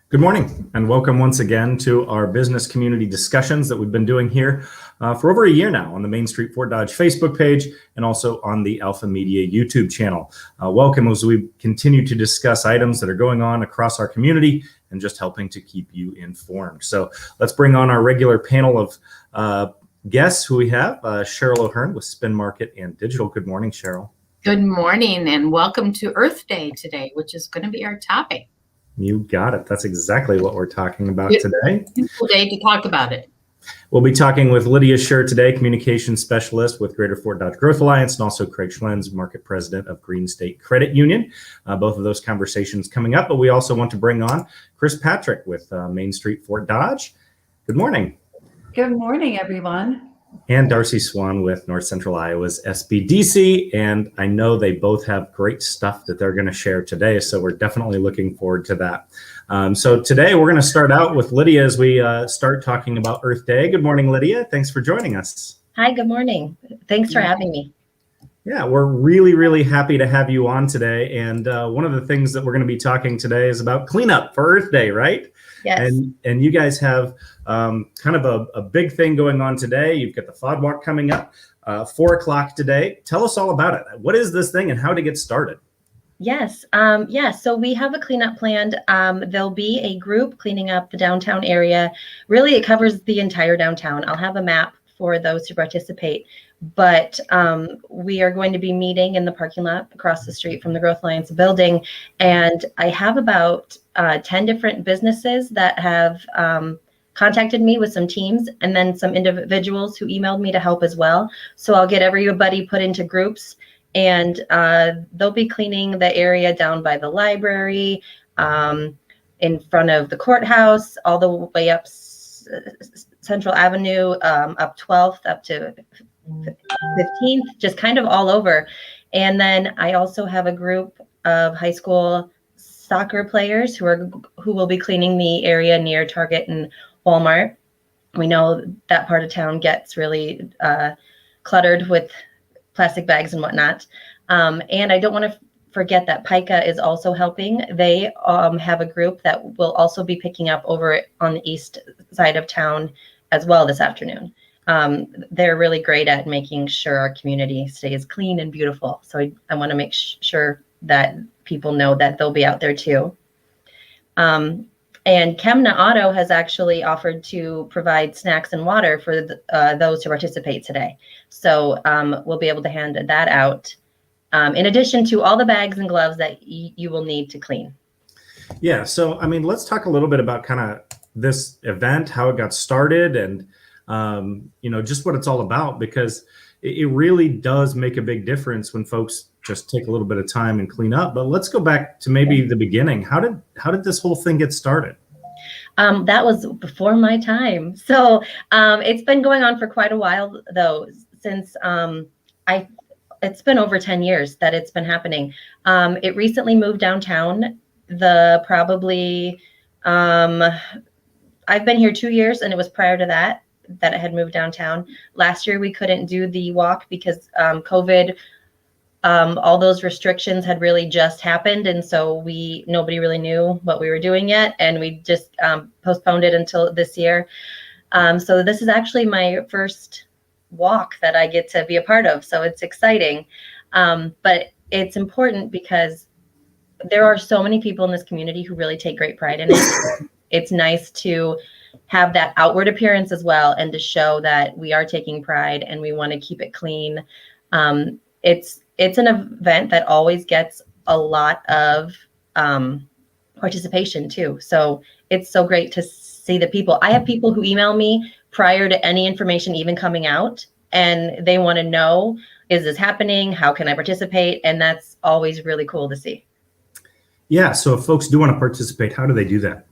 Good morning and welcome once again to our business community discussions that we've been doing here for over a year now on the Main Street Fort Dodge Facebook page and also on the Alpha Media YouTube channel. Welcome as we continue to discuss items that are going on across our community and just helping to keep you informed. So let's bring on our regular panel of guests who we have. Cheryl O'Hearn with Spin Market and Digital. Good morning, Cheryl. Good morning and welcome to Earth Day today, which is going to be our topic. You got it. That's exactly what we're talking about today. Beautiful day to talk about it. We'll be talking with Lydia Scher today, Communications Specialist with Greater Fort Dodge Growth Alliance, and also Craig Schlenz, Market President of Green State Credit Union. Both of those conversations coming up, but we also want to bring on Chris Patrick with Main Street Fort Dodge. Good morning. Good morning, everyone. And Darcy Swan with North Central Iowa's Sbdc. And I know they both have great stuff that they're going to share today. So we're definitely looking forward to that. So today we're going to start out with Lydia as we start talking about Earth Day. Good morning, Lydia. Thanks for joining us. Hi, good morning. Thanks for having me. Yeah, we're really happy to have you on today. And one of the things that we're going to be talking today is about cleanup for Earth Day, right? Yes. And you guys have kind of a big thing going on today. You've got the FOD Walk coming up, 4 o'clock today. Tell us all about it. What is this thing and how to get started? Yes. So we have a cleanup planned. There'll be a group cleaning up the downtown area. Really, it covers the entire downtown. I'll have a map for those who participate. But we are going to be meeting in the parking lot across the street from the Growth Alliance building. And I have about 10 different businesses that have contacted me with some teams and then some individuals who emailed me to help as well. So I'll get everybody put into groups and they'll be cleaning the area down by the library, in front of the courthouse, all the way up Central Avenue, up 12th, up to 15th, just kind of all over. And then I also have a group of high school soccer players who will be cleaning the area near Target and Walmart. We know that part of town gets really cluttered with plastic bags and whatnot. And I don't want to forget that PICA is also helping. They have a group that will also be picking up over on the east side of town as well this afternoon. They're really great at making sure our community stays clean and beautiful. So I want to make sure that people know that they'll be out there too. And Chemna Auto has actually offered to provide snacks and water for those who participate today. So we'll be able to hand that out in addition to all the bags and gloves that you will need to clean. Yeah. So, I mean, let's talk a little bit about kind of this event, how it got started and just what it's all about, because it really does make a big difference when folks just take a little bit of time and clean up. But let's go back to maybe the beginning. How did this whole thing get started? That was before my time. So it's been going on for quite a while, though, since it's been over 10 years that it's been happening. It recently moved downtown. I've been here 2 years, and it was prior to that it had moved downtown. Last year, we couldn't do the walk because COVID, all those restrictions had really just happened. And so nobody really knew what we were doing yet. And we just postponed it until this year. So this is actually my first walk that I get to be a part of. So it's exciting. But it's important because there are so many people in this community who really take great pride in it. It's nice to have that outward appearance as well and to show that we are taking pride and we want to keep it clean. It's an event that always gets a lot of participation too. So it's so great to see the people. I have people who email me prior to any information even coming out, and they want to know, is this happening? How can I participate? And that's always really cool to see. Yeah. So if folks do want to participate, how do they do that?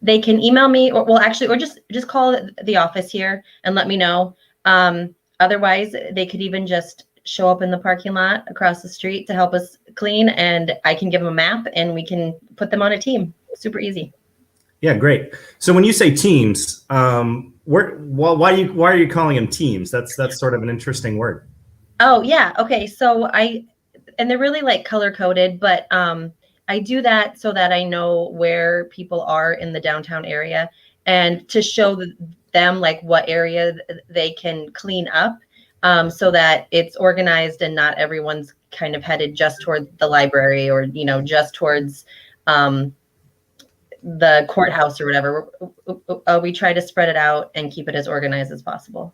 They can email me or just call the office here and let me know. Otherwise, they could even just show up in the parking lot across the street to help us clean, and I can give them a map and we can put them on a team. Super easy. Yeah, great. So when you say teams, why are you calling them teams? That's sort of an interesting word. Oh yeah. Okay. So and they're really like color coded, but I do that so that I know where people are in the downtown area and to show them like what area they can clean up, so that it's organized and not everyone's kind of headed just toward the library or, just towards the courthouse or whatever. We try to spread it out and keep it as organized as possible.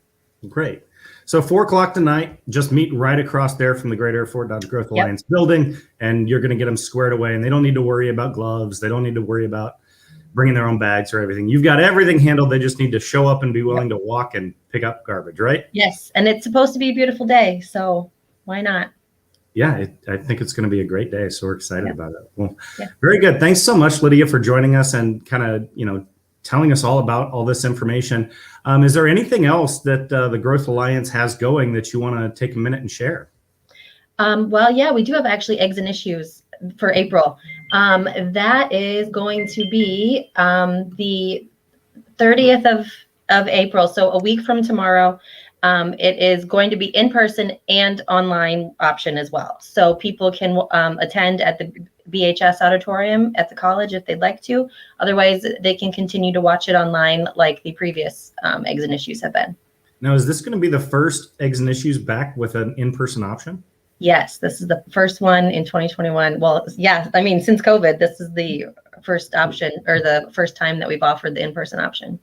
Great. So 4:00 tonight, just meet right across there from the Greater Fort Dodge Growth Alliance building, and you're going to get them squared away, and they don't need to worry about gloves. They don't need to worry about bringing their own bags or everything. You've got everything handled. They just need to show up and be willing to walk and pick up garbage, right? Yes. And it's supposed to be a beautiful day, so why not? Yeah, I think it's going to be a great day. So we're excited about it. Well, very good. Thanks so much, Lydia, for joining us and kind of, telling us all about all this information. Is there anything else that the Growth Alliance has going that you want to take a minute and share? Well, yeah, we do have actually Eggs and Issues for April. That is going to be the 30th of April, so a week from tomorrow. It is going to be in person and online option as well. So people can attend at the BHS auditorium at the college if they'd like to. Otherwise, they can continue to watch it online like the previous Eggs and Issues have been. Now, is this going to be the first Eggs and Issues back with an in-person option? Yes, this is the first one in 2021. Well, yeah, I mean, since COVID, this is the first option or the first time that we've offered the in-person option.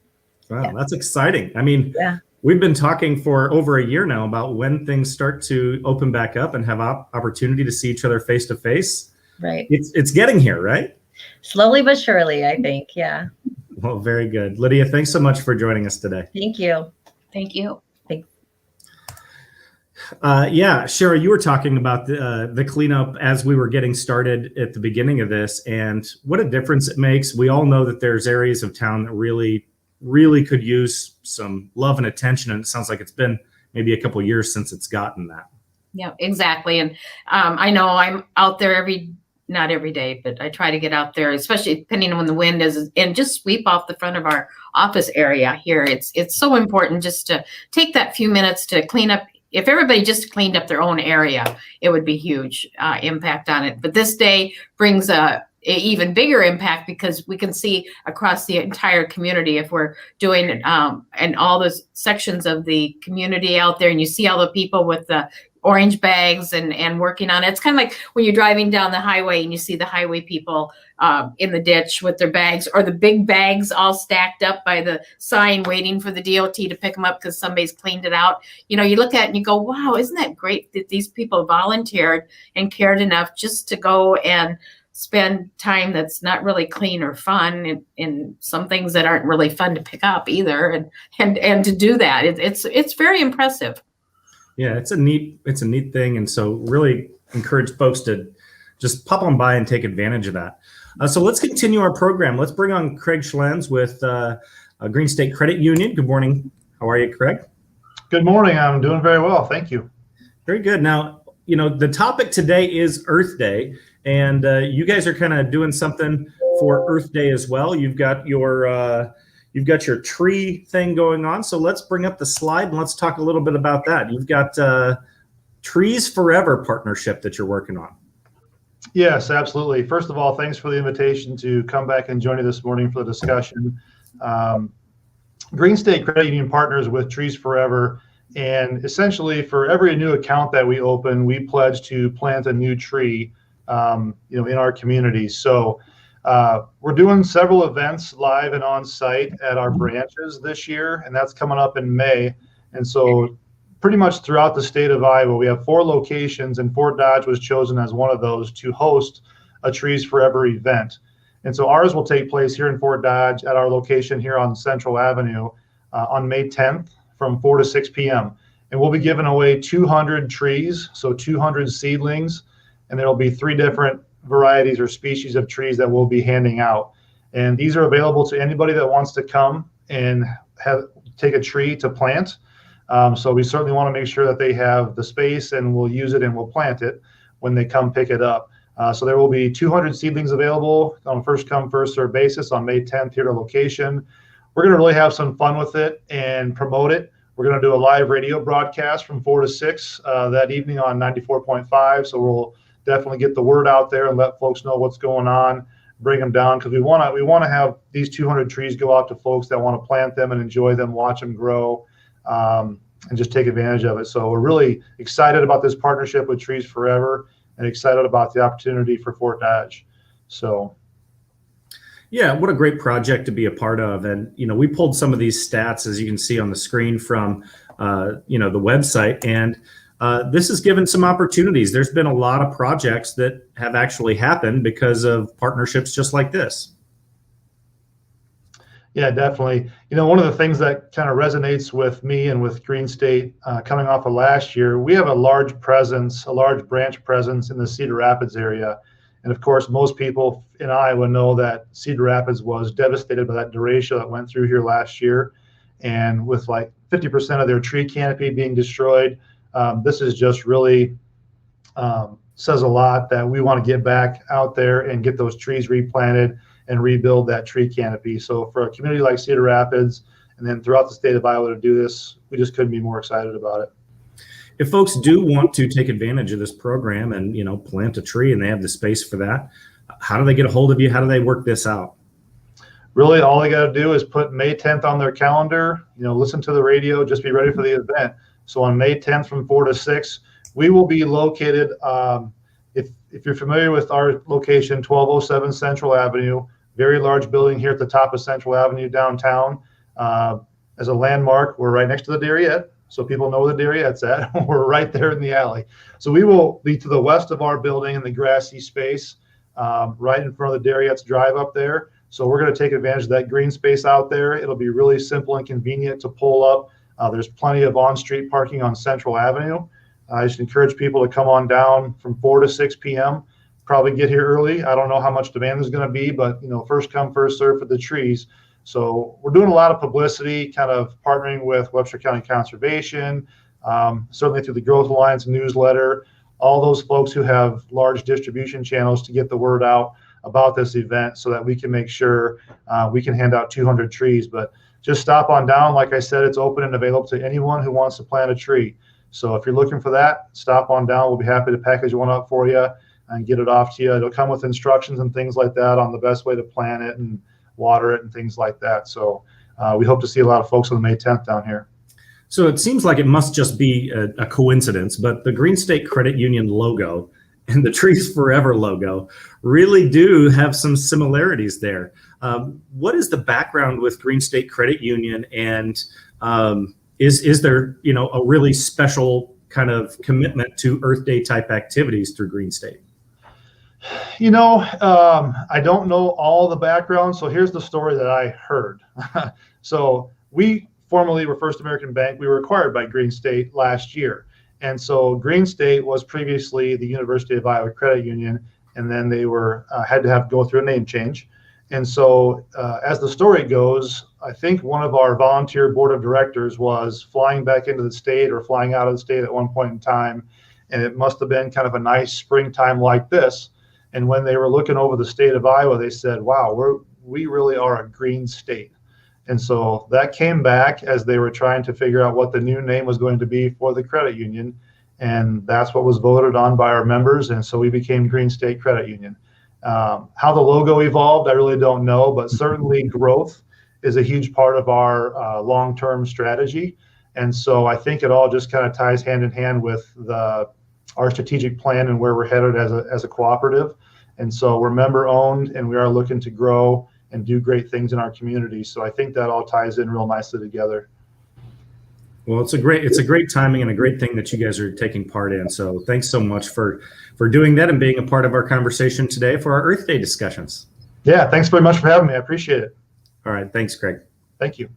Wow, that's exciting. I mean, we've been talking for over a year now about when things start to open back up and have opportunity to see each other face to face. Right. It's getting here, right? Slowly but surely, I think. Yeah. Well, very good. Lydia, thanks so much for joining us today. Thank you. Thank you. Thanks. Shara, you were talking about the cleanup as we were getting started at the beginning of this, and what a difference it makes. We all know that there's areas of town that really could use some love and attention, and it sounds like it's been maybe a couple of years since it's gotten that. Yeah, exactly. And I know I'm out there not every day, but I try to get out there, especially depending on when the wind is, and just sweep off the front of our office area here. It's so important just to take that few minutes to clean up. If everybody just cleaned up their own area, it would be huge impact on it. But this day brings a even bigger impact because we can see across the entire community if we're doing and all those sections of the community out there, and you see all the people with the orange bags and working on it. It's kind of like when you're driving down the highway and you see the highway people in the ditch with their bags, or the big bags all stacked up by the sign waiting for the DOT to pick them up because somebody's cleaned it out. You look at it and you go, wow, isn't that great that these people volunteered and cared enough just to go and spend time that's not really clean or fun, and some things that aren't really fun to pick up either, and to do that. It's very impressive. Yeah, it's a neat thing, and so really encourage folks to just pop on by and take advantage of that. So let's continue our program. Let's bring on Craig Schlenz with Green State Credit Union. Good morning. How are you, Craig? Good morning. I'm doing very well. Thank you. Very good. Now, the topic today is Earth Day, and you guys are kind of doing something for Earth Day as well. You've got your tree thing going on. So let's bring up the slide and let's talk a little bit about that. You've got Trees Forever partnership that you're working on. Yes, absolutely. First of all, thanks for the invitation to come back and join you this morning for the discussion. Green State Credit Union partners with Trees Forever, and essentially for every new account that we open, we pledge to plant a new tree, in our community. So we're doing several events live and on site at our branches this year, and that's coming up in May. And so pretty much throughout the state of Iowa, we have 4 locations, and Fort Dodge was chosen as one of those to host a Trees Forever event. And so ours will take place here in Fort Dodge at our location here on Central Avenue on May 10th from 4 to 6 p.m. And we'll be giving away 200 trees, so 200 seedlings, and there'll be 3 different varieties or species of trees that we'll be handing out. And these are available to anybody that wants to come and take a tree to plant. So we certainly want to make sure that they have the space, and we'll use it and we'll plant it when they come pick it up. So there will be 200 seedlings available on a first come, first served basis on May 10th here at our location. We're going to really have some fun with it and promote it. We're going to do a live radio broadcast from 4 to 6 that evening on 94.5. So we'll definitely get the word out there and let folks know what's going on, bring them down, because we want to have these 200 trees go out to folks that want to plant them and enjoy them, watch them grow, and just take advantage of it. So we're really excited about this partnership with Trees Forever and excited about the opportunity for Fort Dodge. So. Yeah, what a great project to be a part of. And, we pulled some of these stats, as you can see on the screen, from, the website. And this has given some opportunities. There's been a lot of projects that have actually happened because of partnerships just like this. Yeah, definitely. One of the things that kind of resonates with me and with Green State coming off of last year, we have a large branch presence in the Cedar Rapids area. And of course, most people in Iowa know that Cedar Rapids was devastated by that derecho that went through here last year. And with like 50% of their tree canopy being destroyed, this is just really says a lot that we want to get back out there and get those trees replanted and rebuild that tree canopy. So for a community like Cedar Rapids and then throughout the state of Iowa to do this, we just couldn't be more excited about it. If folks do want to take advantage of this program and, plant a tree and they have the space for that, how do they get a hold of you? How do they work this out? Really, all they got to do is put May 10th on their calendar, listen to the radio, just be ready for the event. So on May 10th from 4 to 6, we will be located, if you're familiar with our location, 1207 Central Avenue, very large building here at the top of Central Avenue downtown. As a landmark, we're right next to the Darriette, so people know where the Darriette's at. We're right there in the alley. So we will be to the west of our building in the grassy space, right in front of the Darriette's drive up there. So we're going to take advantage of that green space out there. It'll be really simple and convenient to pull up. There's plenty of on-street parking on Central Avenue. I just encourage people to come on down from 4 to 6 p.m. Probably get here early. I don't know how much demand there's going to be, but first come, first serve for the trees. So we're doing a lot of publicity, kind of partnering with Webster County Conservation, certainly through the Growth Alliance newsletter, all those folks who have large distribution channels to get the word out about this event so that we can make sure we can hand out 200 trees. But just stop on down. Like I said, it's open and available to anyone who wants to plant a tree. So if you're looking for that, stop on down. We'll be happy to package one up for you and get it off to you. It'll come with instructions and things like that on the best way to plant it and water it and things like that. So we hope to see a lot of folks on the May 10th down here. So it seems like it must just be a coincidence, but the Green State Credit Union logo and the Trees Forever logo really do have some similarities there. What is the background with Green State Credit Union, and is there a really special kind of commitment to Earth Day type activities through Green State? I don't know all the background. So here's the story that I heard. So we formerly were First American Bank. We were acquired by Green State last year. And so Green State was previously the University of Iowa Credit Union, and then they had to go through a name change. And so as the story goes, I think one of our volunteer board of directors was flying back into the state or flying out of the state at one point in time. And it must have been kind of a nice springtime like this. And when they were looking over the state of Iowa, they said, wow, we really are a green state. And so that came back as they were trying to figure out what the new name was going to be for the credit union. And that's what was voted on by our members. And so we became Green State Credit Union. How the logo evolved, I really don't know, but certainly growth is a huge part of our long-term strategy. And so I think it all just kind of ties hand in hand with our strategic plan and where we're headed as a cooperative. And so we're member owned, and we are looking to grow and do great things in our community. So I think that all ties in real nicely together. Well, it's a great timing and a great thing that you guys are taking part in. So thanks so much for doing that and being a part of our conversation today for our Earth Day discussions. Yeah, thanks very much for having me. I appreciate it. All right. Thanks, Craig. Thank you.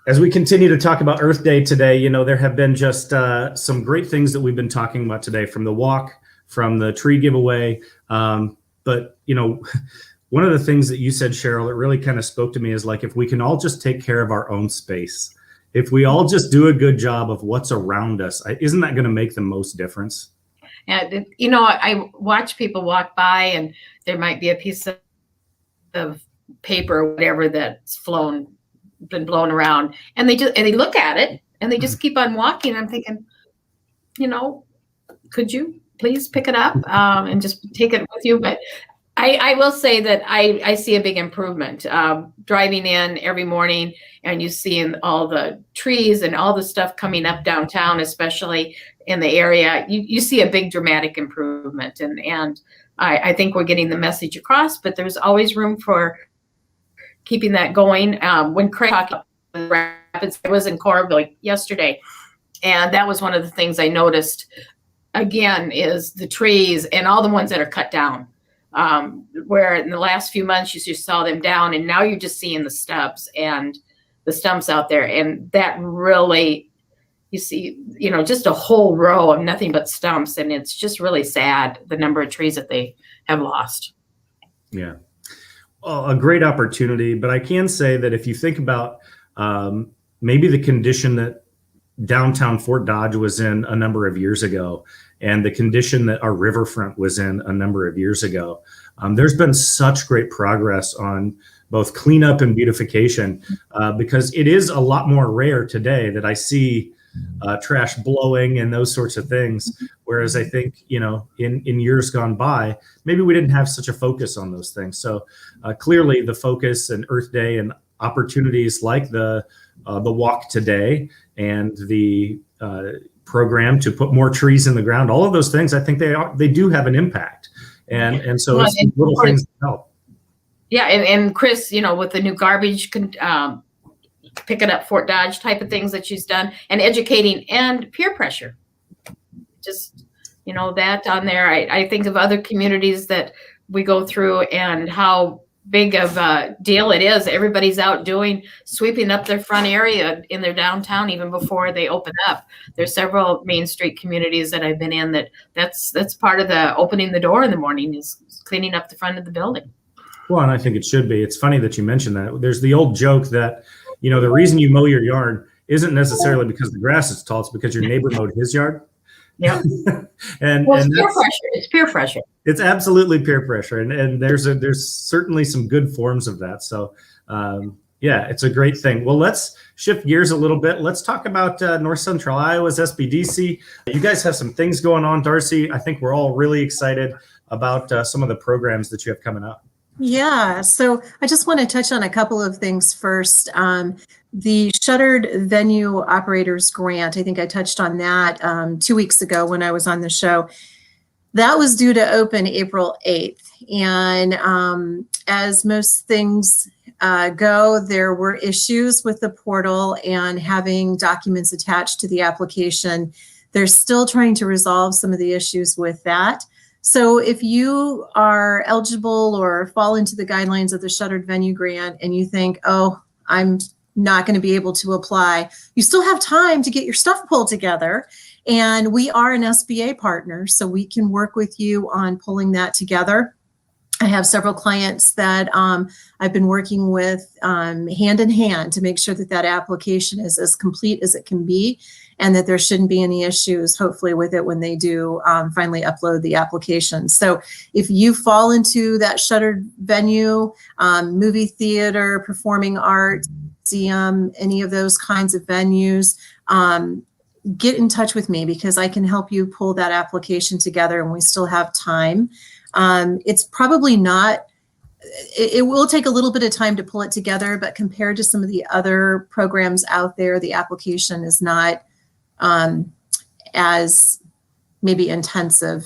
As we continue to talk about Earth Day today, there have been just some great things that we've been talking about today, from the walk, from the tree giveaway. But one of the things that you said, Cheryl, it really kind of spoke to me is like, if we can all just take care of our own space, if we all just do a good job of what's around us, isn't that going to make the most difference? And I watch people walk by, and there might be a piece of paper or whatever that's been blown around, and they look at it and they just keep on walking. I'm thinking, could you please pick it up and just take it with you? But I will say that I see a big improvement driving in every morning, and you see all the trees and all the stuff coming up downtown, especially in the area. You see a big dramatic improvement, and I think we're getting the message across, but there's always room for keeping that going. When Craig talked about the rapids, I was in Coralville yesterday, and that was one of the things I noticed again is the trees and all the ones that are cut down. Where in the last few months you just saw them down, and now you're just seeing the stubs and the stumps out there, and that really, you see, just a whole row of nothing but stumps, and it's just really sad the number of trees that they have lost. Yeah. Well, a great opportunity, but I can say that if you think about maybe the condition that downtown Fort Dodge was in a number of years ago, and the condition that our riverfront was in a number of years ago, there's been such great progress on both cleanup and beautification, because it is a lot more rare today that I see trash blowing and those sorts of things. Whereas I think, in years gone by, maybe we didn't have such a focus on those things. So clearly the focus and Earth Day and opportunities like the walk today and the program to put more trees in the ground, all of those things, I think they do have an impact. And so it's little things that help. Yeah. And Chris, with the new garbage, picking up Fort Dodge type of things that she's done, and educating and peer pressure, just, that on there. I think of other communities that we go through and how big of a deal it is. Everybody's out sweeping up their front area in their downtown even before they open up. There's several Main Street communities that I've been in that's part of the opening the door in the morning is cleaning up the front of the building. Well, and I think it should be. It's funny that you mentioned that. There's the old joke that, the reason you mow your yard isn't necessarily because the grass is tall, it's because your neighbor mowed his yard. Yeah. and it's peer pressure. It's peer pressure. It's absolutely peer pressure. And there's certainly some good forms of that. So it's a great thing. Well, let's shift gears a little bit. Let's talk about North Central Iowa's Sbdc. You guys have some things going on, Darcy. I think we're all really excited about some of the programs that you have coming up. Yeah, so I just want to touch on a couple of things first. The Shuttered Venue Operators Grant, I think I touched on that 2 weeks ago when I was on the show. That was due to open April 8th. And as most things go, there were issues with the portal and having documents attached to the application. They're still trying to resolve some of the issues with that. So if you are eligible or fall into the guidelines of the Shuttered Venue Grant and you think, oh, I'm not going to be able to apply, you still have time to get your stuff pulled together. And we are an SBA partner, so we can work with you on pulling that together. I have several clients that I've been working with hand in hand to make sure that that application is as complete as it can be, and that there shouldn't be any issues, hopefully, with it when they do finally upload the application. So if you fall into that shuttered venue, movie theater, performing arts, museum, any of those kinds of venues, get in touch with me because I can help you pull that application together, and we still have time. It's probably not, it will take a little bit of time to pull it together, but compared to some of the other programs out there, the application is not as maybe intensive.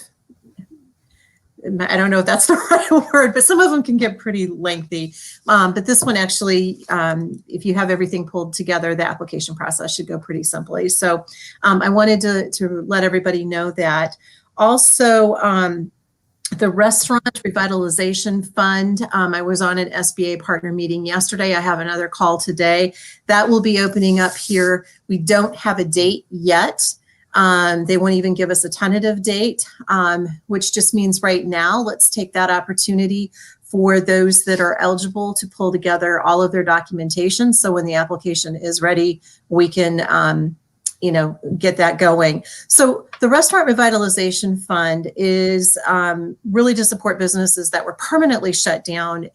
I don't know if that's the right word, but some of them can get pretty lengthy. But this one actually, if you have everything pulled together, the application process should go pretty simply. So I wanted to let everybody know that. Also, the Restaurant Revitalization Fund, I was on an SBA partner meeting yesterday. I have another call today. That will be opening up here. We don't have a date yet. They won't even give us a tentative date, which just means right now, let's take that opportunity for those that are eligible to pull together all of their documentation. So when the application is ready, we can get that going. So the Restaurant Revitalization Fund is really to support businesses that were permanently shut down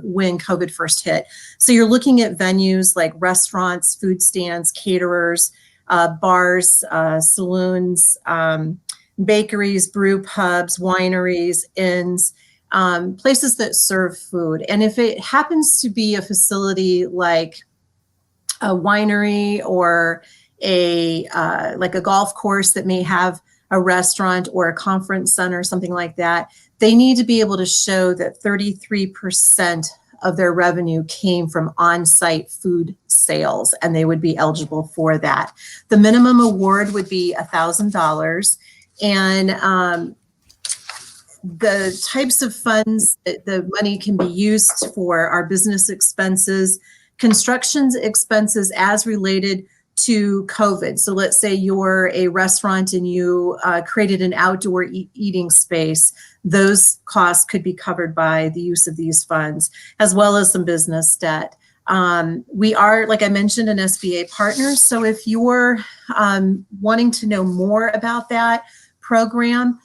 when COVID first hit. So you're looking at venues like restaurants, food stands, caterers, bars, saloons, bakeries, brew pubs, wineries, inns, places that serve food. And if it happens to be a facility like a winery or like a golf course that may have a restaurant or a conference center, something like that, they need to be able to show that 33% of their revenue came from on-site food sales, and they would be eligible for that. The minimum award would be $1,000, and the types of funds that the money can be used for are business expenses, construction expenses as related to COVID. So let's say you're a restaurant and you created an outdoor eating space. Those costs could be covered by the use of these funds, as well as some business debt. We are, like I mentioned, an SBA partner. So if you're wanting to know more about that program,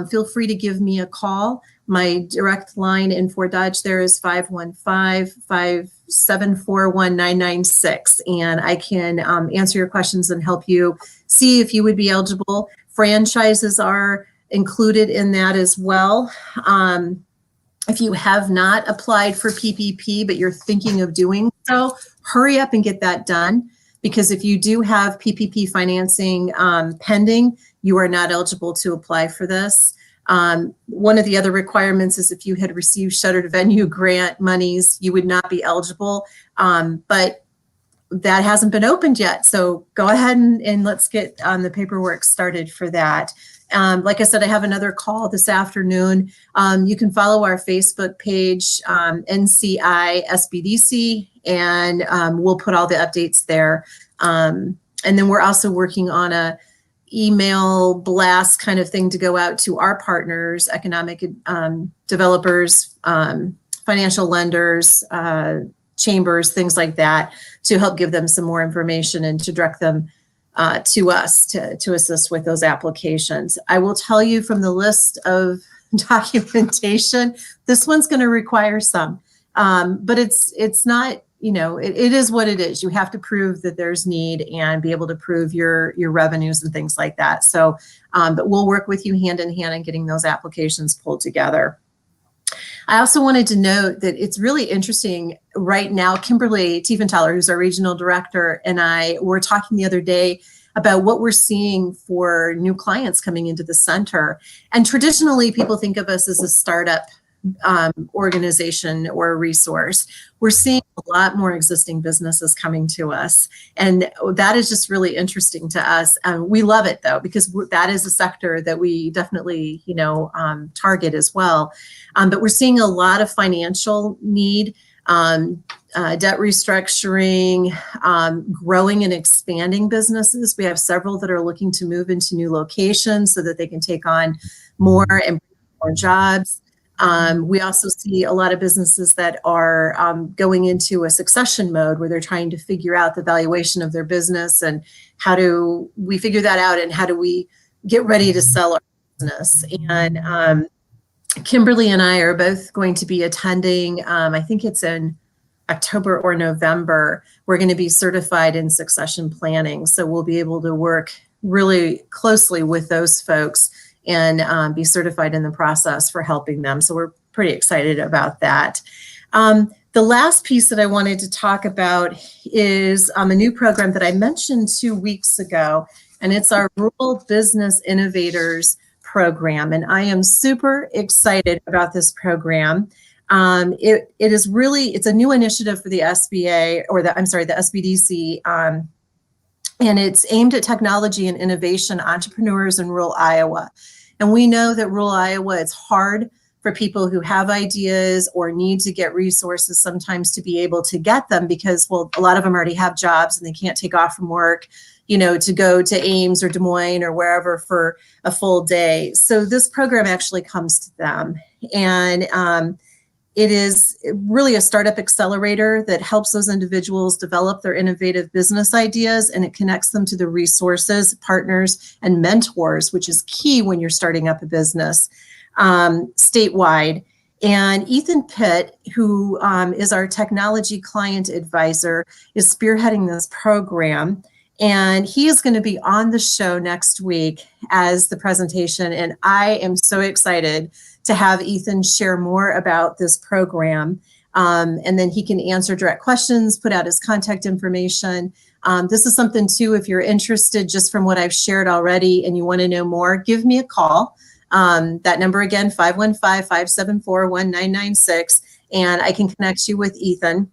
feel free to give me a call. My direct line in Fort Dodge there is 515-574-1996, and I can answer your questions and help you see if you would be eligible. Franchises are included in that as well. If you have not applied for PPP, but you're thinking of doing so, hurry up and get that done, because if you do have PPP financing pending, you are not eligible to apply for this. One of the other requirements is if you had received Shuttered Venue grant monies, you would not be eligible, but that hasn't been opened yet. So go ahead and let's get the paperwork started for that. Like I said, I have another call this afternoon. You can follow our Facebook page, NCI Sbdc, and we'll put all the updates there. And then we're also working on a email blast kind of thing to go out to our partners, economic developers, financial lenders, chambers, things like that, to help give them some more information and to direct them to us to assist with those applications. I will tell you from the list of documentation, this one's going to require some, but it's not, it is what it is. You have to prove that there's need and be able to prove your revenues and things like that. So, but we'll work with you hand in hand in getting those applications pulled together. I also wanted to note that it's really interesting right now. Kimberly Tiefenthaler, who's our regional director, and I were talking the other day about what we're seeing for new clients coming into the center. And traditionally, people think of us as a startup organization or a resource. We're seeing a lot more existing businesses coming to us, and that is just really interesting to us. We love it though, because that is a sector that we definitely target as well. But we're seeing a lot of financial need, debt restructuring, growing and expanding businesses. We have several that are looking to move into new locations so that they can take on more and more jobs. We also see a lot of businesses that are going into a succession mode where they're trying to figure out the valuation of their business and how do we figure that out and how do we get ready to sell our business. And Kimberly and I are both going to be attending, I think it's in October or November, we're going to be certified in succession planning. So we'll be able to work really closely with those folks and be certified in the process for helping them. So we're pretty excited about that. The last piece that I wanted to talk about is a new program that I mentioned 2 weeks ago, and it's our Rural Business Innovators program. And I am super excited about this program. It's a new initiative for the SBA, or the SBDC, and it's aimed at technology and innovation entrepreneurs in rural Iowa. And we know that rural Iowa, it's hard for people who have ideas or need to get resources sometimes to be able to get them because, well, a lot of them already have jobs and they can't take off from work, to go to Ames or Des Moines or wherever for a full day. So this program actually comes to them. And it is really a startup accelerator that helps those individuals develop their innovative business ideas, and it connects them to the resources, partners, and mentors, which is key when you're starting up a business statewide. And Ethan Pitt, who is our technology client advisor, is spearheading this program. And he is going to be on the show next week as the presentation. And I am so excited to have Ethan share more about this program. And then he can answer direct questions, put out his contact information. This is something too, if you're interested just from what I've shared already and you want to know more, give me a call. That number again, 515-574-1996, and I can connect you with Ethan.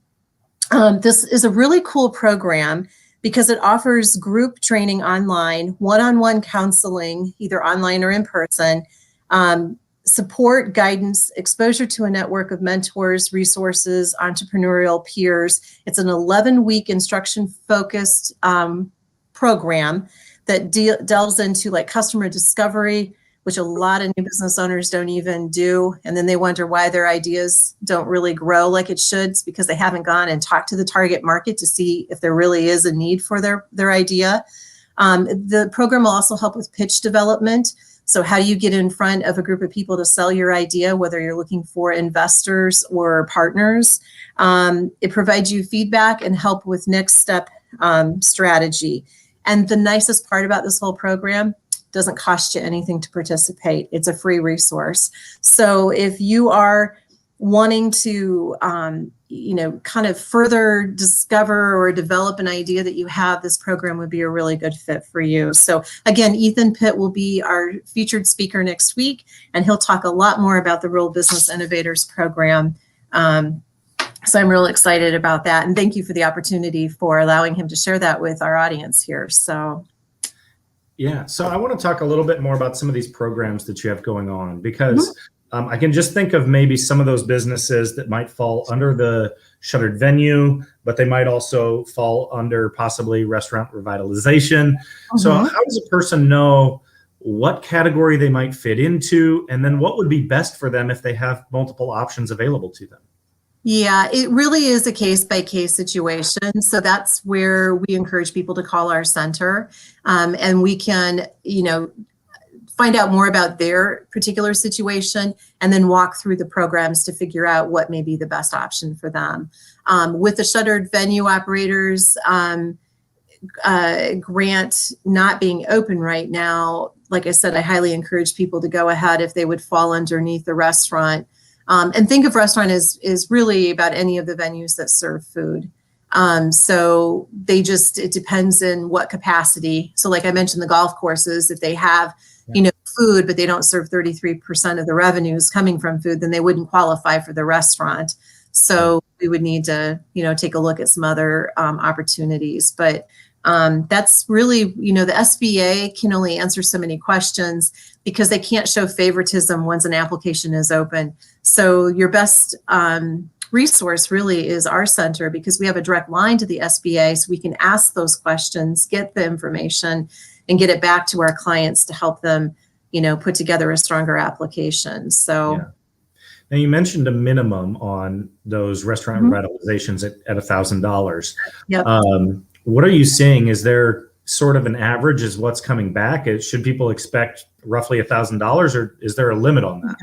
This is a really cool program because it offers group training online, one-on-one counseling, either online or in person, support, guidance, exposure to a network of mentors, resources, entrepreneurial peers. It's an 11-week instruction-focused program that delves into like customer discovery, which a lot of new business owners don't even do. And then they wonder why their ideas don't really grow like it should. It's because they haven't gone and talked to the target market to see if there really is a need for their idea. The program will also help with pitch development. So how do you get in front of a group of people to sell your idea, whether you're looking for investors or partners? It provides you feedback and help with next step strategy. And the nicest part about this whole program, doesn't cost you anything to participate. It's a free resource. So if you are wanting to, kind of further discover or develop an idea that you have, this program would be a really good fit for you. So again, Ethan Pitt will be our featured speaker next week, and he'll talk a lot more about the Real Business Innovators program. So I'm real excited about that. And thank you for the opportunity for allowing him to share that with our audience here. So. Yeah, so I want to talk a little bit more about some of these programs that you have going on, because I can just think of maybe some of those businesses that might fall under the Shuttered venue, but they might also fall under possibly restaurant revitalization. So how does a person know what category they might fit into, and then what would be best for them if they have multiple options available to them? Yeah, it really is a case-by-case situation. So that's where we encourage people to call our center, and we can, find out more about their particular situation and then walk through the programs to figure out what may be the best option for them. With the Shuttered venue operators grant not being open right now, like I said, I highly encourage people to go ahead if they would fall underneath the restaurant. And think of restaurant is really about any of the venues that serve food. So it depends in what capacity. So like I mentioned, the golf courses, if they have, food, but they don't serve 33% of the revenues coming from food, then they wouldn't qualify for the restaurant. So we would need to, take a look at some other opportunities. But that's really, the SBA can only answer so many questions because they can't show favoritism once an application is open. So your best resource really is our center, because we have a direct line to the SBA, so we can ask those questions, get the information, and get it back to our clients to help them, put together a stronger application. So. Yeah. Now, you mentioned a minimum on those restaurant revitalizations at $1,000. Yep. What are you seeing? Is there sort of an average is what's coming back? Should people expect roughly $1,000, or is there a limit on that?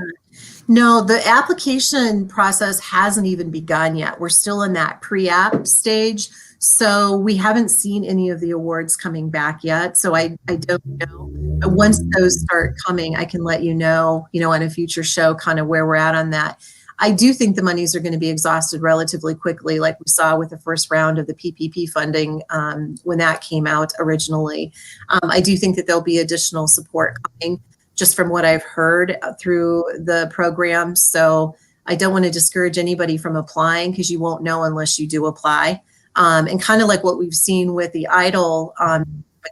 No, the application process hasn't even begun yet. We're still in that pre-app stage. So we haven't seen any of the awards coming back yet. So I don't know. Once those start coming, I can let you know, on a future show, kind of where we're at on that. I do think the monies are going to be exhausted relatively quickly, like we saw with the first round of the PPP funding when that came out originally. I do think that there'll be additional support coming, just from what I've heard through the program. So I don't want to discourage anybody from applying, because you won't know unless you do apply. And kind of like what we've seen with the EIDL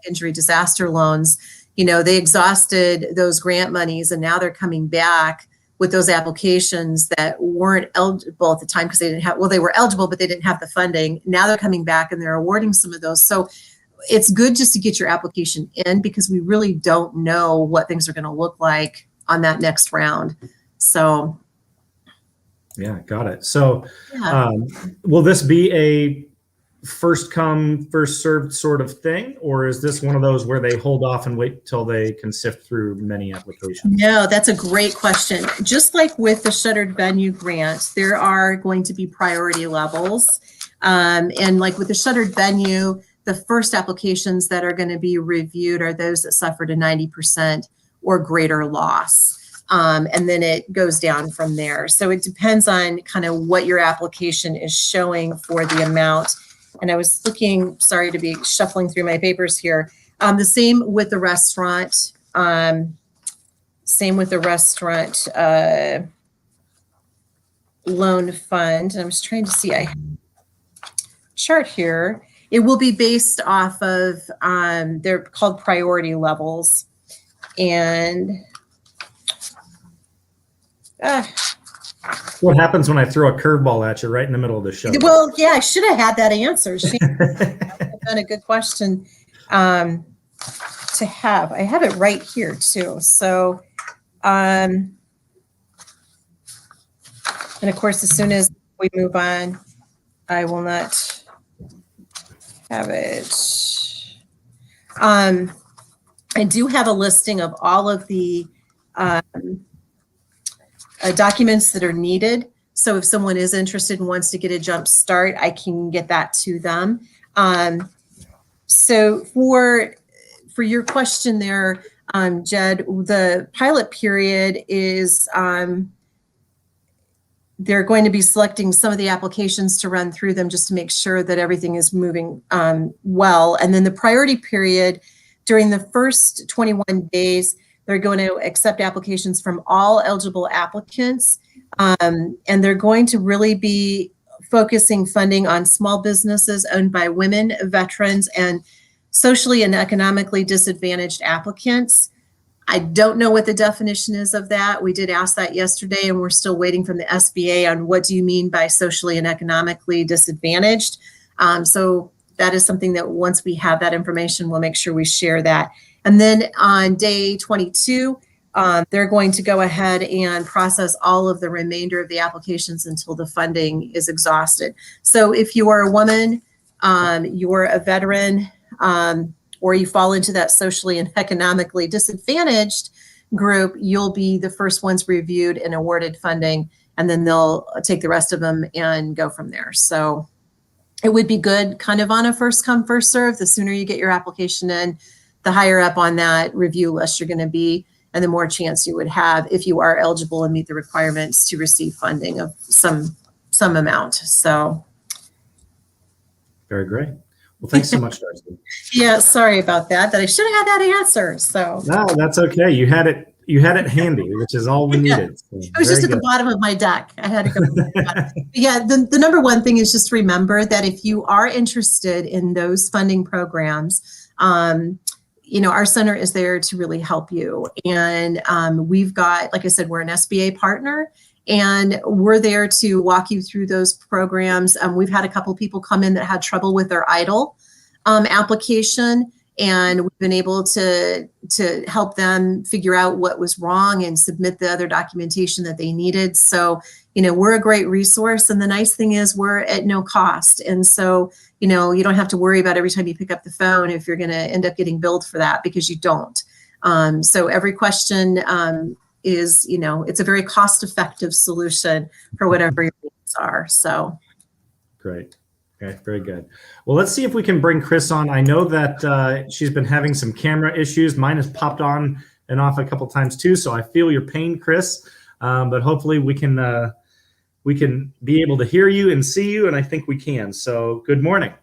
injury disaster loans, they exhausted those grant monies, and now they're coming back with those applications that weren't eligible at the time because they were eligible, but they didn't have the funding. Now they're coming back and they're awarding some of those. So it's good just to get your application in, because we really don't know what things are going to look like on that next round. So. Yeah, got it. So will this be a first come, first served sort of thing? Or is this one of those where they hold off and wait till they can sift through many applications? No, that's a great question. Just like with the Shuttered venue grant, there are going to be priority levels. And like with the Shuttered venue, the first applications that are going to be reviewed are those that suffered a 90% or greater loss. And then it goes down from there. So it depends on kind of what your application is showing for the amount. And I was looking, sorry to be shuffling through my papers here. The same with the restaurant. Same with the restaurant loan fund. I was trying to see, I chart here. It will be based off of, they're called priority levels. And What happens when I throw a curveball at you right in the middle of the show? well, yeah, I should have had that answer. She done a good question to have. I have it right here too. So, and of course, as soon as we move on, I will not have it. I do have a listing of all of the documents that are needed. So if someone is interested and wants to get a jump start, I can get that to them. So for your question there, Jed, the pilot period is, they're going to be selecting some of the applications to run through them just to make sure that everything is moving well. And then the priority period, during the first 21 days, they're going to accept applications from all eligible applicants. And they're going to really be focusing funding on small businesses owned by women, veterans, and socially and economically disadvantaged applicants. I don't know what the definition is of that. We did ask that yesterday, and we're still waiting from the SBA on what do you mean by socially and economically disadvantaged. So that is something that once we have that information, we'll make sure we share that. And then on day 22, they're going to go ahead and process all of the remainder of the applications until the funding is exhausted. So if you are a woman, you're a veteran, or you fall into that socially and economically disadvantaged group, you'll be the first ones reviewed and awarded funding, and then they'll take the rest of them and go from there. So it would be good kind of on a first come, first serve. The sooner you get your application in, the higher up on that review list you're going to be, and the more chance you would have if you are eligible and meet the requirements to receive funding of some amount. So Very great. Well, thanks so much, Darcy. yeah, sorry about that. That I should have had that answer. So No, that's okay. You had it handy, which is all we needed. So, it was just at the bottom of my deck. I had to go. Yeah, the number one thing is just remember that if you are interested in those funding programs, our center is there to really help you. And we've got, like I said, we're an SBA partner, and we're there to walk you through those programs. We've had a couple people come in that had trouble with their EIDL application, and we've been able to help them figure out what was wrong and submit the other documentation that they needed. So, we're a great resource. And the nice thing is we're at no cost. And so, you don't have to worry about every time you pick up the phone if you're going to end up getting billed for that, because you don't. So every question is, it's a very cost-effective solution for whatever your needs are. So Great. Okay, very good. Well, let's see if we can bring Chris on. I know that she's been having some camera issues. Mine has popped on and off a couple times too, so I feel your pain, Chris. But hopefully we can be able to hear you and see you, and I think we can. So good morning.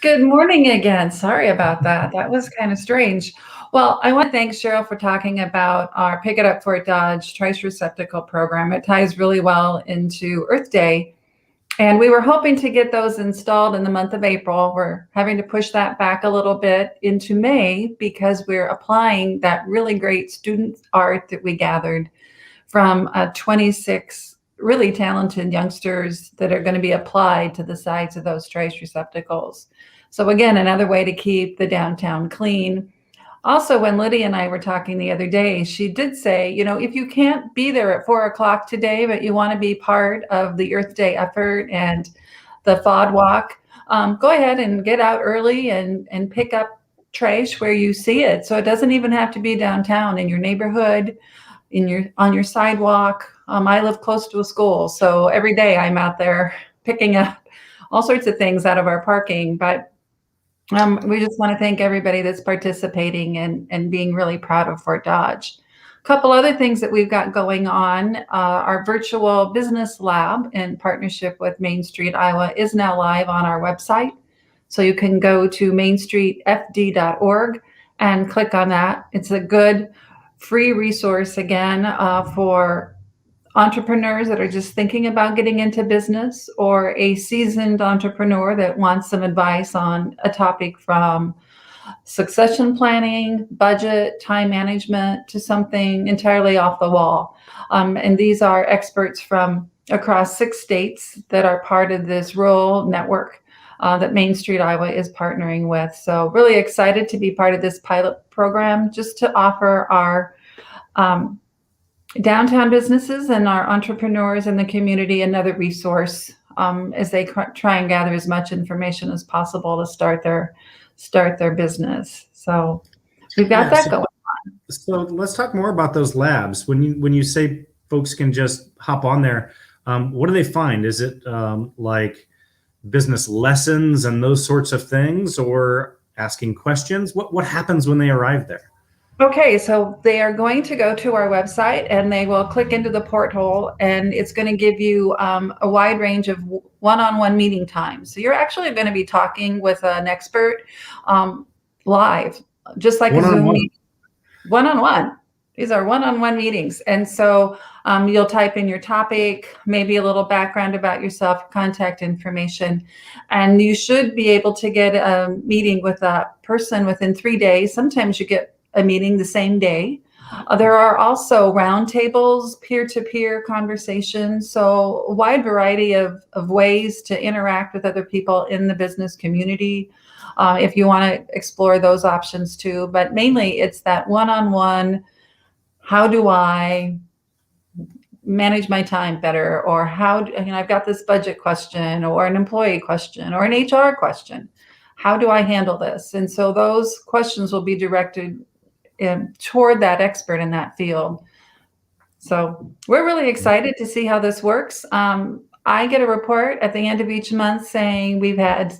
Good morning again. Sorry about that. That was kind of strange. Well, I want to thank Cheryl for talking about our Pick It Up Fort Dodge Trash Receptacle program. It ties really well into Earth Day. And we were hoping to get those installed in the month of April. We're having to push that back a little bit into May because we're applying that really great student art that we gathered from 26 really talented youngsters that are going to be applied to the sides of those trash receptacles. So again, another way to keep the downtown clean. Also, when Lydia and I were talking the other day, she did say, if you can't be there at 4 o'clock today, but you want to be part of the Earth Day effort and the FOD walk, go ahead and get out early and pick up trash where you see it. So it doesn't even have to be downtown, in your neighborhood, on your sidewalk. I live close to a school, so every day I'm out there picking up all sorts of things out of our parking. But We just want to thank everybody that's participating and being really proud of Fort Dodge. A couple other things that we've got going on. Our virtual business lab in partnership with Main Street Iowa is now live on our website. So you can go to mainstreetfd.org and click on that. It's a good free resource again for entrepreneurs that are just thinking about getting into business, or a seasoned entrepreneur that wants some advice on a topic from succession planning, budget, time management, to something entirely off the wall. And these are experts from across 6 states that are part of this rural network that Main Street Iowa is partnering with. So really excited to be part of this pilot program, just to offer our downtown businesses and our entrepreneurs in the community another resource as they try and gather as much information as possible to start their business. So we've got that going. So let's talk more about those labs. When you say folks can just hop on there, what do they find? Is it like business lessons and those sorts of things, or asking questions? What happens when they arrive there? Okay, so they are going to go to our website and they will click into the porthole, and it's going to give you a wide range of one-on-one meeting times. So you're actually going to be talking with an expert live, just like a Zoom meeting. One-on-one. These are one-on-one meetings. And so you'll type in your topic, maybe a little background about yourself, contact information, and you should be able to get a meeting with that person within 3 days. Sometimes you get a meeting the same day. There are also roundtables, peer-to-peer conversations, so a wide variety of ways to interact with other people in the business community if you want to explore those options too. But mainly it's that one-on-one, how do I manage my time better, or I've got this budget question, or an employee question, or an HR question. How do I handle this? And so those questions will be directed toward that expert in that field. So we're really excited to see how this works. I get a report at the end of each month saying we've had,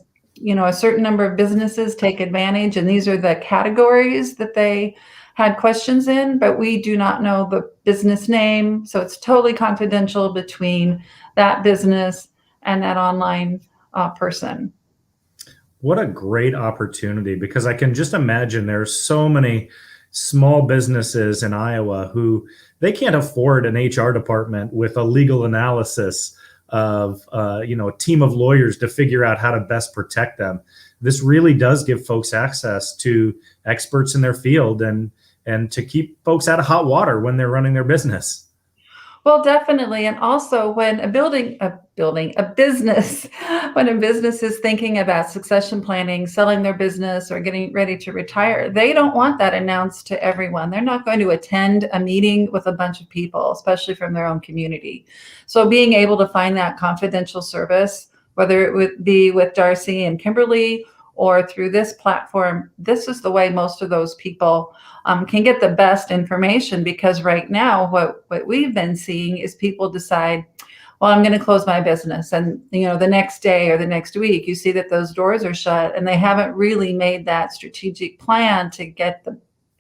a certain number of businesses take advantage, and these are the categories that they had questions in, but we do not know the business name. So it's totally confidential between that business and that online person. What a great opportunity, because I can just imagine there's so many small businesses in Iowa who they can't afford an HR department with a legal analysis of a team of lawyers to figure out how to best protect them. This really does give folks access to experts in their field and to keep folks out of hot water when they're running their business. Well, definitely. And also when a business is thinking about succession planning, selling their business, or getting ready to retire, they don't want that announced to everyone. They're not going to attend a meeting with a bunch of people, especially from their own community. So being able to find that confidential service, whether it would be with Darcy and Kimberly or through this platform, this is the way most of those people can get the best information. Because right now, what we've been seeing is people decide, well, I'm going to close my business. And, the next day or the next week, you see that those doors are shut, and they haven't really made that strategic plan to get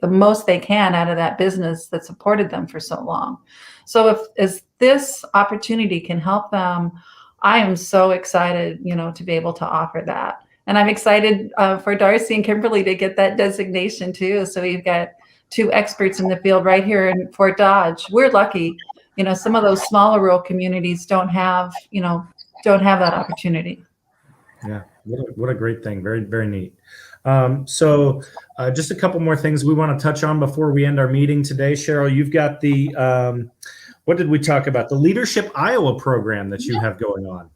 the most they can out of that business that supported them for so long. So if this opportunity can help them, I am so excited, to be able to offer that. And I'm excited for Darcy and Kimberly to get that designation too. So we've got 2 experts in the field right here in Fort Dodge. We're lucky. Some of those smaller rural communities don't have that opportunity. Yeah, what a great thing. Very, very neat. So just a couple more things we want to touch on before we end our meeting today. Cheryl, you've got the, what did we talk about? The Leadership Iowa program that you have going on.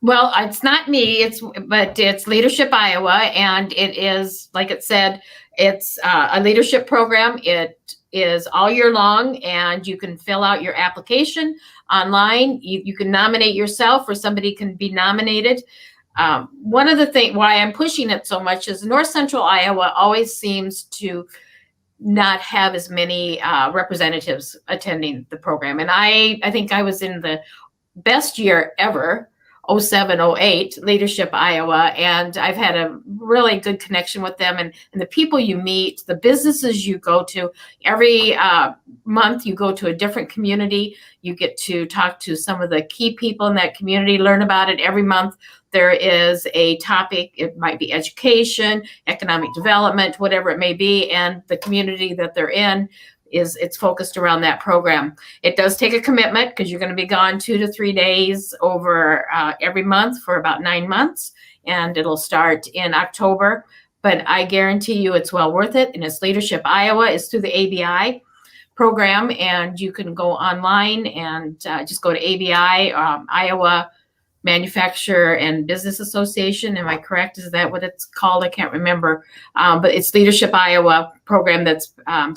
Well, it's not me, but it's Leadership Iowa, and it is, like it said, it's a leadership program. It is all year long, and you can fill out your application online. You can nominate yourself, or somebody can be nominated. One of the things why I'm pushing it so much is North Central Iowa always seems to not have as many representatives attending the program. And I think I was in the best year ever 07, 08, Leadership Iowa, and I've had a really good connection with them and the people you meet, the businesses you go to. Every month you go to a different community. You get to talk to some of the key people in that community, learn about it. Every month there is a topic. It might be education, economic development, whatever it may be, and the community that they're in it's focused around that program. It does take a commitment because you're going to be gone 2 to 3 days over every month for about 9 months, and it'll start in October. But I guarantee you it's well worth it. And it's Leadership Iowa. It's through the ABI program, and you can go online and just go to ABI, Iowa Manufacturer and Business Association. Am I correct? Is that what it's called? I can't remember. But it's Leadership Iowa program that's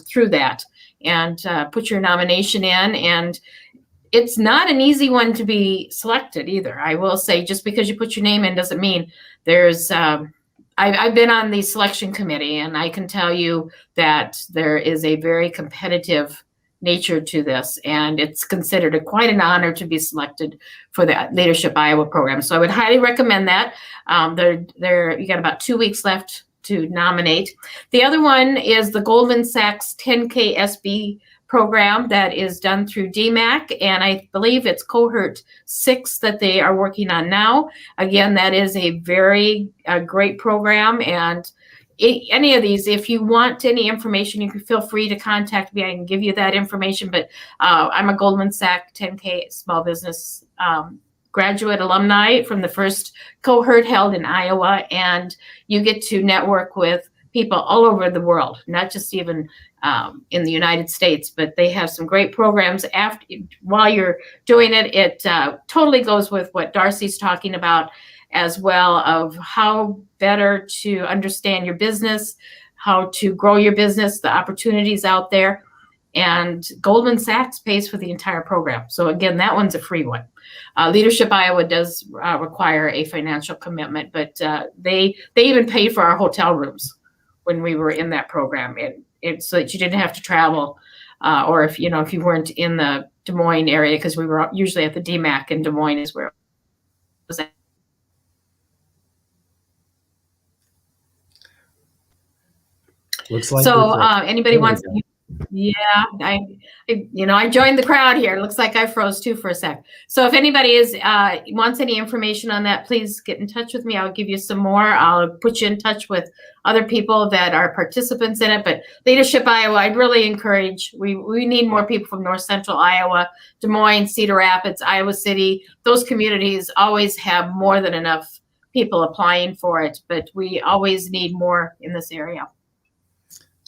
through that. And put your nomination in. And it's not an easy one to be selected either. I will say, just because you put your name in doesn't mean there's I've been on the selection committee, and I can tell you that there is a very competitive nature to this, and it's considered quite an honor to be selected for the Leadership Iowa program. So I would highly recommend that. You got about 2 weeks left to nominate. The other one is the Goldman Sachs 10K SB program that is done through DMAC, and I believe it's cohort 6 that they are working on now. Again, that is a very great program, and any of these, if you want any information, you can feel free to contact me. I can give you that information, but I'm a Goldman Sachs 10K small business graduate alumni from the first cohort held in Iowa, and you get to network with people all over the world, not just even in the United States, but they have some great programs while you're doing it. It totally goes with what Darcy's talking about as well, of how better to understand your business, how to grow your business, the opportunities out there. And Goldman Sachs pays for the entire program. So again, that one's a free one. Leadership Iowa does require a financial commitment, but they even pay for our hotel rooms when we were in that program, so that you didn't have to travel, or if you weren't in the Des Moines area, because we were usually at the DMAC in Des Moines is where it was at. Looks like so. Anybody wants? Yeah, I joined the crowd here. Looks like I froze too for a sec. So if anybody wants any information on that, please get in touch with me. I'll give you some more. I'll put you in touch with other people that are participants in it. But Leadership Iowa, I'd really encourage. We need more people from North Central Iowa, Des Moines, Cedar Rapids, Iowa City. Those communities always have more than enough people applying for it, but we always need more in this area.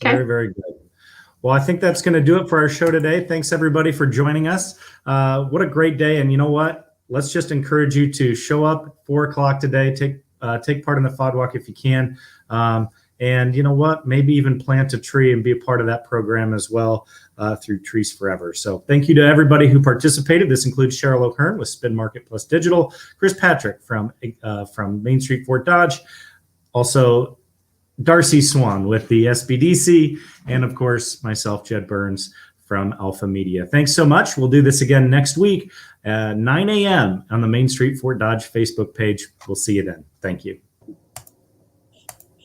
Okay. Very, very good. Well, I think that's going to do it for our show today. Thanks, everybody, for joining us. What a great day. And you know what? Let's just encourage you to show up at 4 o'clock today. Take part in the FOD Walk if you can. And you know what? Maybe even plant a tree and be a part of that program as well through Trees Forever. So thank you to everybody who participated. This includes Cheryl O'Hearn with Spin Market Plus Digital, Chris Patrick from Main Street Fort Dodge, also Darcy Swan with the Sbdc, and of course, myself, Jed Burns from Alpha Media. Thanks so much. We'll do this again next week at 9 a.m. on the Main Street Fort Dodge Facebook page. We'll see you then. Thank you.